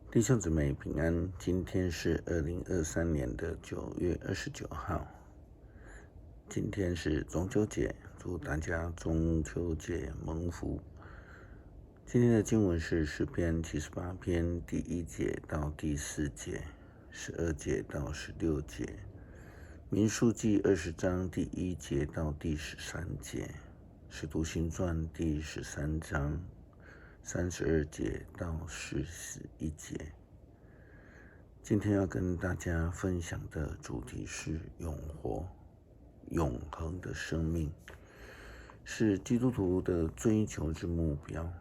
弟兄姊妹平安，今天是2023年的9月29号，今天是中秋节，祝大家中秋节蒙福。今天的经文是诗篇78篇第1节到第4节，12节到16节，民数记20章第1节到第13节，使徒行传第13章32节到41节。今天要跟大家分享的主题是永活、永恒的生命，是基督徒的追求之目标。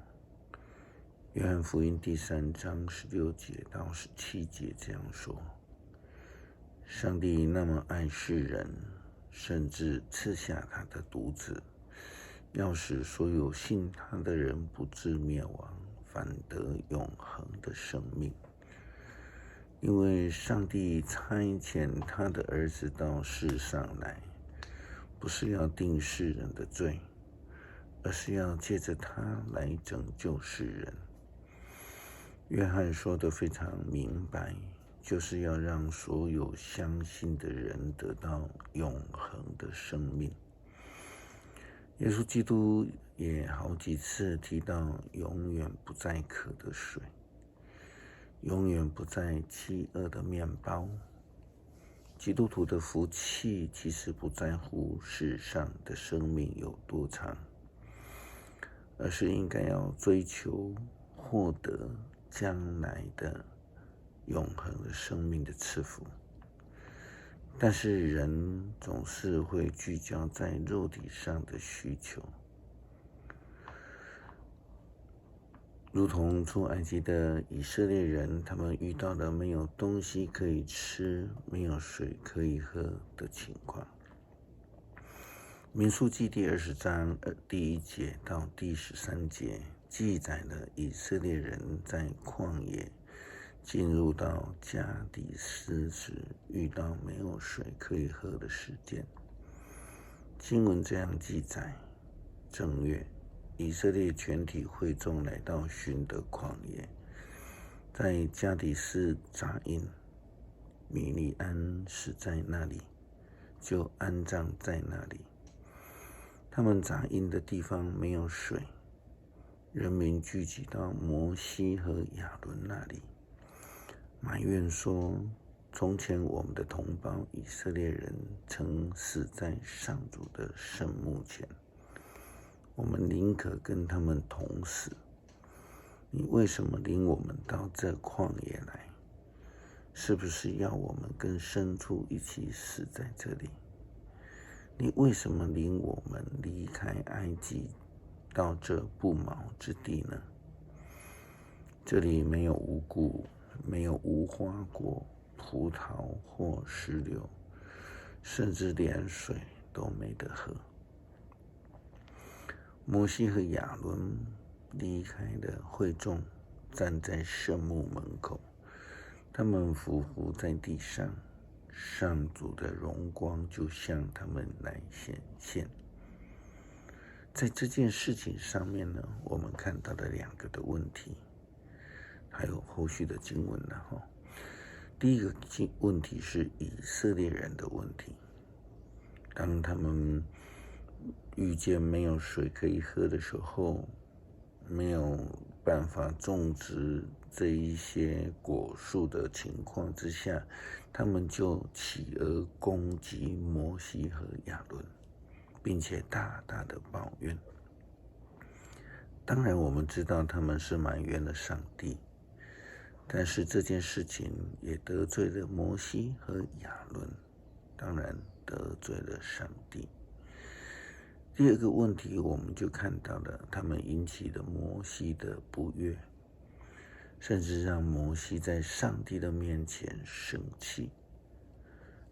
约翰福音第3章16节到17节这样说：上帝那么爱世人，甚至赐下他的独子，要使所有信他的人不至灭亡，反得永恒的生命。因为上帝差遣他的儿子到世上来，不是要定世人的罪，而是要借着他来拯救世人。约翰说得非常明白，就是要让所有相信的人得到永恒的生命。耶稣基督也好几次提到永远不再渴的水，永远不再饥饿的面包。基督徒的福气其实不在乎世上的生命有多长，而是应该要追求获得将来的永恒的生命的赐福。但是人总是会聚焦在肉体上的需求，如同出埃及的以色列人，他们遇到了没有东西可以吃、没有水可以喝的情况。民数记第20章第1节到第13节记载了以色列人在旷野进入到加底斯时遇到没有水可以喝的事件。经文这样记载：正月，以色列全体会众来到寻得旷野，在加底斯扎营，米利安死在那里，就安葬在那里。他们扎营的地方没有水，人民聚集到摩西和亚伦那里，埋怨说：从前我们的同胞以色列人曾死在上主的圣幕前，我们宁可跟他们同死。你为什么领我们到这旷野来？是不是要我们跟牲畜一起死在这里？你为什么领我们离开埃及到这不毛之地呢？这里没有五谷，没有无花果、葡萄或石榴，甚至连水都没得喝。摩西和亚伦离开了会众，站在圣幕门口，他们俯伏在地上，上主的荣光就向他们来显现。在这件事情上面呢，我们看到了2个的问题，还有后续的经文了。第一个问题是以色列人的问题，当他们遇见没有水可以喝的时候，没有办法种植这一些果树的情况之下，他们就起而攻击摩西和亚伦，并且大大的抱怨。当然我们知道他们是埋怨了上帝，但是这件事情也得罪了摩西和亚伦，当然得罪了上帝。第2个问题，我们就看到了他们引起了摩西的不悦，甚至让摩西在上帝的面前生气。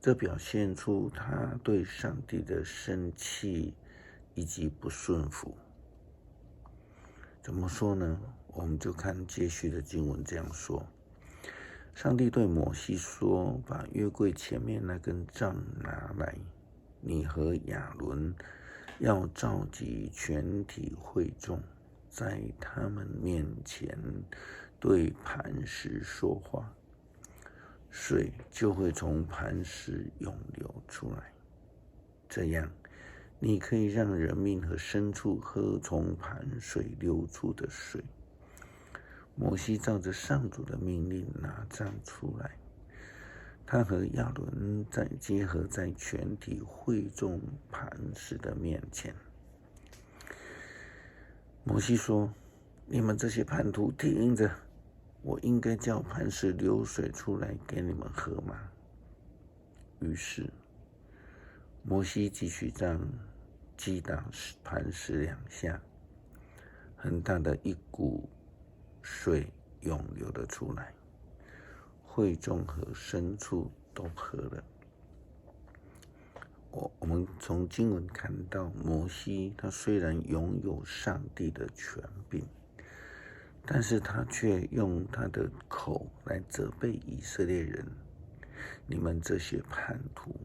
这表现出他对上帝的生气以及不顺服。怎么说呢？我们就看接续的经文这样说：上帝对摩西说，把约柜前面那根杖拿来，你和亚伦要召集全体会众，在他们面前对磐石说话，水就会从磐石涌流出来。这样，你可以让人民和牲畜喝从磐水流出的水。摩西照着上主的命令拿杖出来，他和亚伦结合在全体会众磐石的面前。摩西说：“你们这些叛徒，听着，我应该叫磐石流水出来给你们喝吗？”于是，摩西继续杖击打磐石2下，很大的一股水涌流了出来，会众和牲畜都喝了。我们从经文看到，摩西他虽然拥有上帝的权柄，但是他却用他的口来责备以色列人：你们这些叛徒，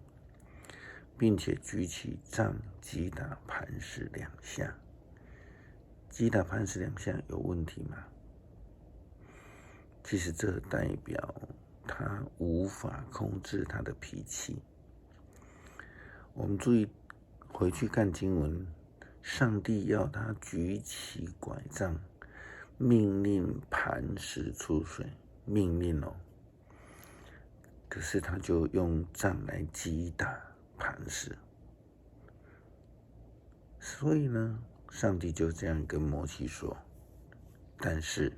并且举起杖击打磐石2下。击打磐石2下有问题吗？其实这代表他无法控制他的脾气。我们注意回去看经文，上帝要他举起拐杖，命令磐石出水，命令哦。可是他就用杖来击打磐石，所以呢，上帝就这样跟摩西说。但是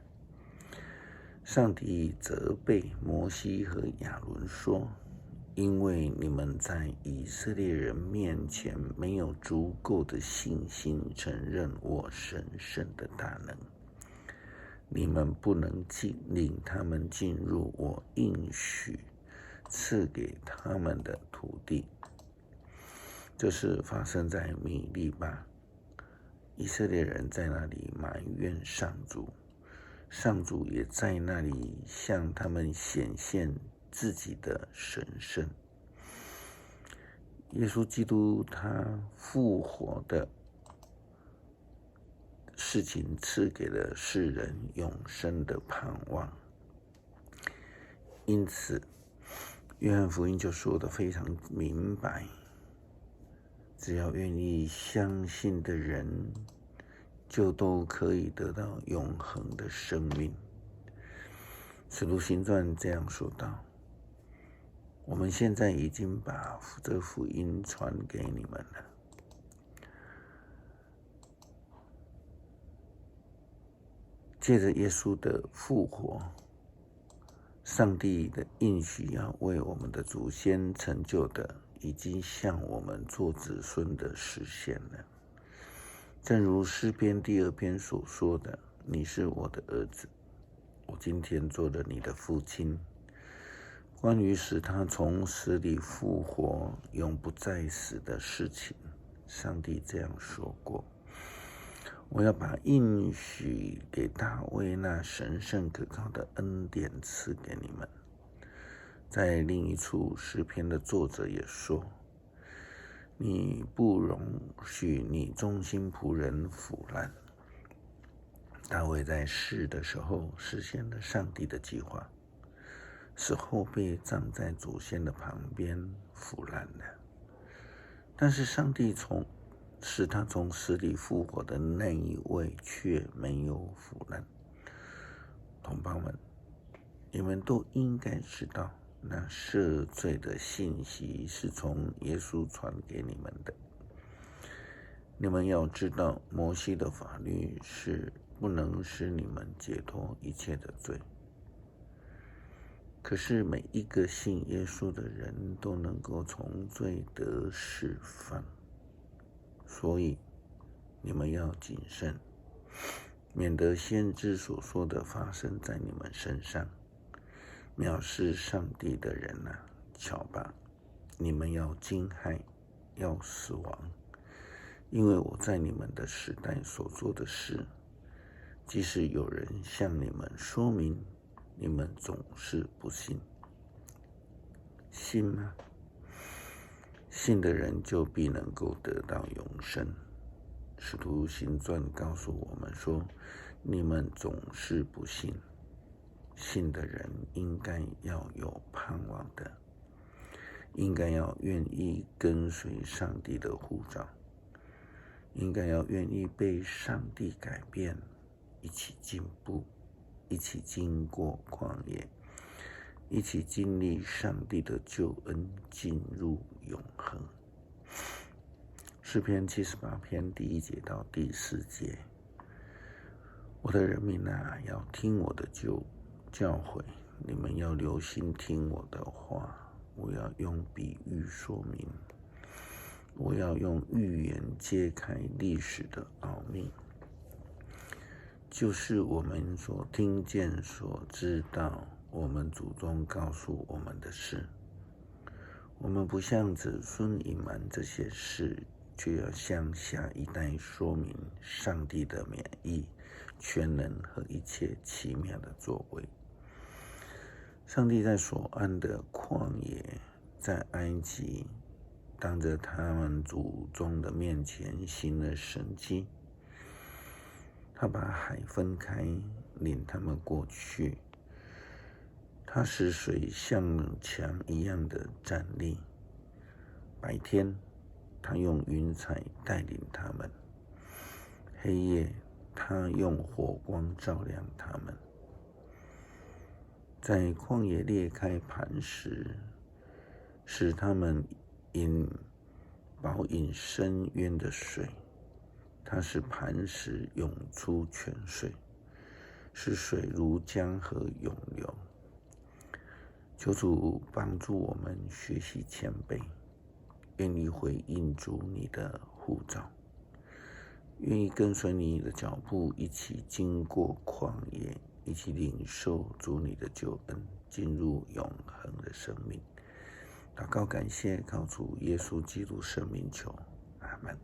上帝责备摩西和亚伦说：因为你们在以色列人面前没有足够的信心承认我神圣的大能，你们不能领他们进入我应许赐给他们的土地。这是发生在米利巴，以色列人在那里埋怨上主，上主也在那里向他们显现自己的神圣。耶稣基督他复活的事情赐给了世人永生的盼望，因此约翰福音就说得非常明白，只要愿意相信的人，就都可以得到永恒的生命。使徒行传这样说道：我们现在已经把这福音传给你们了。借着耶稣的复活，上帝的应许要为我们的祖先成就的，已经向我们做子孙的实现了。正如诗篇第2篇所说的：你是我的儿子，我今天做了你的父亲。关于使他从死里复活、永不再死的事情，上帝这样说过：我要把应许给大卫那神圣可靠的恩典赐给你们。在另一处诗篇的作者也说：你不容许你忠心仆人腐烂。大卫在世的时候实现了上帝的计划，使后辈葬在祖先的旁边腐烂了。但是上帝使他从死里复活的那一位却没有腐烂。同胞们，你们都应该知道，那赦罪的信息是从耶稣传给你们的。你们要知道，摩西的法律是不能使你们解脱一切的罪，可是每一个信耶稣的人都能够从罪得释放。所以你们要谨慎，免得先知所说的发生在你们身上。藐视上帝的人啊，瞧吧，你们要惊骇，要死亡，因为我在你们的时代所做的事，即使有人向你们说明，你们总是不信。信吗？信的人就必能够得到永生。使徒行传告诉我们说，你们总是不信。信的人应该要有盼望的，应该要愿意跟随上帝的呼召，应该要愿意被上帝改变，一起进步，一起经过旷野，一起经历上帝的救恩，进入永恒。诗篇78篇第1节到第4节，我的人民啊，要听我的教诲，你们要留心听我的话。我要用比喻说明，我要用寓言揭开历史的奥秘，就是我们所听见、所知道，我们祖宗告诉我们的事。我们不向子孙隐瞒这些事，却要向下一代说明上帝的美意、全能和一切奇妙的作为。上帝在所安的旷野，在埃及，当着他们祖宗的面前行了神迹。他把海分开，领他们过去。他使水像墙一样的站立。白天，他用云彩带领他们；黑夜，他用火光照亮他们。在旷野裂开磐石，使他们饱饮深渊的水。它使磐石涌出泉水，使水如江河涌流。求主帮助我们学习谦卑，愿意回应主你的呼召，愿意跟随你的脚步，一起经过旷野，一起领受主你的救恩，进入永恒的生命。祷告感谢，靠主耶稣基督圣名求，阿们。